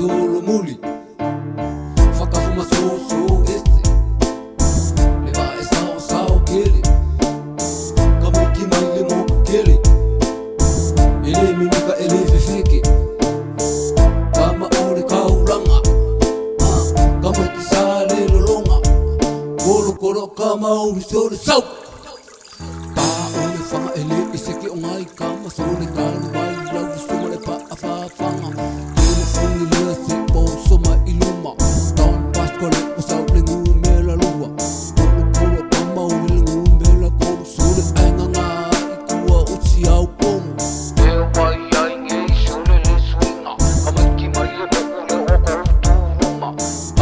solo muli Whakawhuma so este Le vae sao kele Ka miki mai le moku kele Ele mimika ele fefeke Ka maore kauranga Ka maki sa le lolonga Koro ka mauri sore sau Pa ole whanga ele iseke o ngai ka masone ka luwai lau sumare pa awhawhanga Kere whangi lea se po soma iluma Taon paskole o sau lengu mela lua Koro ka mauri lengu mela koro sore ainga ngā ikua uti au pomu Eo wai ai nge sole le swinga Ka maiki mai le moku le o turuma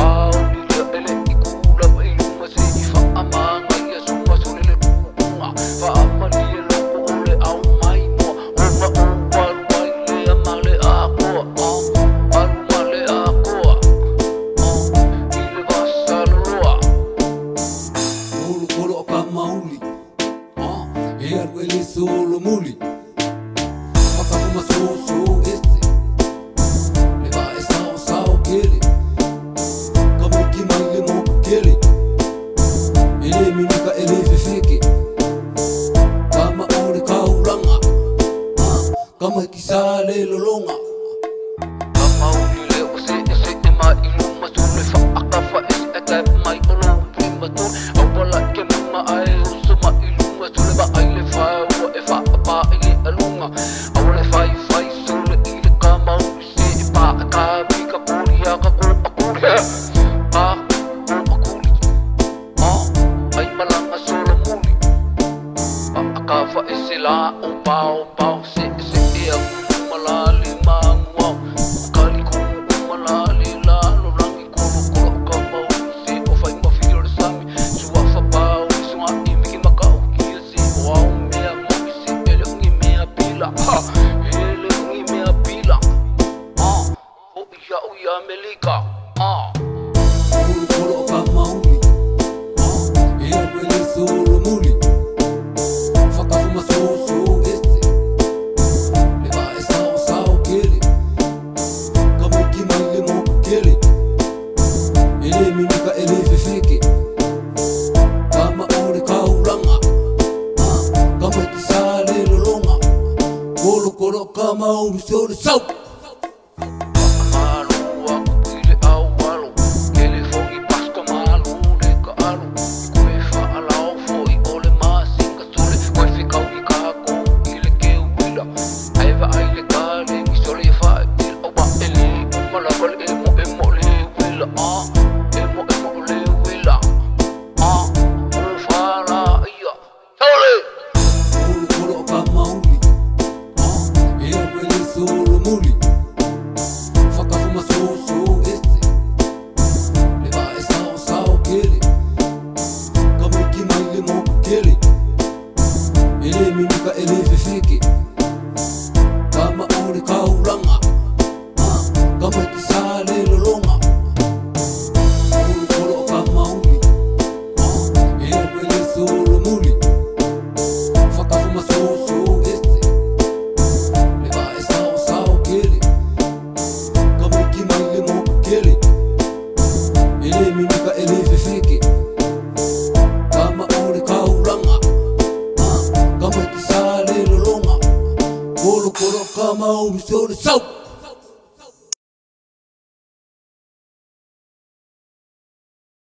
Au ni lea ele ikula pa iluma se i whaamanga ia suma sole le kukunga Whaamali e loko ole au mai mua Opa aru ai lea male a koa Aru male a koa Ile vasa loa Koro ka mauli E aru ele solo muli Whakawhuma so este Le vae sao kele Ka miki mai le moku kele Ele mimika ele fefeke Ka maore kauranga Ka maki sa le lolonga Ka mauri le o se e mai iluma Sule whaakawa e se e kai mai o lo prima tū Au wala ke mima ai o se mai iluma Sule wa ai le whaua e whaapa e nge alunga Au le whai sule i le ka mauri se e pā a ka wika kuri a ka ko a kuri Pā ko a kuri Ai malanga solo muli Pa a ka wha e se la o pao se e a kumalali mangwao Kali kumalali la lo rangi koro ka mauri se o whai mawhiri le sami Sua whapau i sunga i miki makau kia se o au mea moki se ele ungi mea pila Ele ungi mea pila O ia o ia melika Koro ka mauli E aru ele solo muli Whakawhuma so este Le vae sao kele Ka miki mai le moku kele Ele mimika ele fefeke Ka maore kauranga Ka maki sa le lolonga Koro ka mauri sore sau Malu aku ile au walo Kele fongi pasko malu le ka alu Koe whaalau foi ole masinga tole Koe whikau i kako ile ke uila Aiva aile ka le mi sole e whae il au wa ele Umala kole emo le uila Emo le uila Ufala ia Sole Koro ka mauli E aru ele solo muli Whakawhuma so este Le vae sao kele Ka miki mai le moku kele Ele mimika ele fefeke Ka maore kauranga Ka maki sa le lolonga Koro ka mauli E aru ele solo muli Whakawhuma so este Le vae sao kele Ka miki mai le moku kele Ele mimika ele fefeke Ka maore kauranga Ka maki sa le lolonga Koro ka mauri sore sau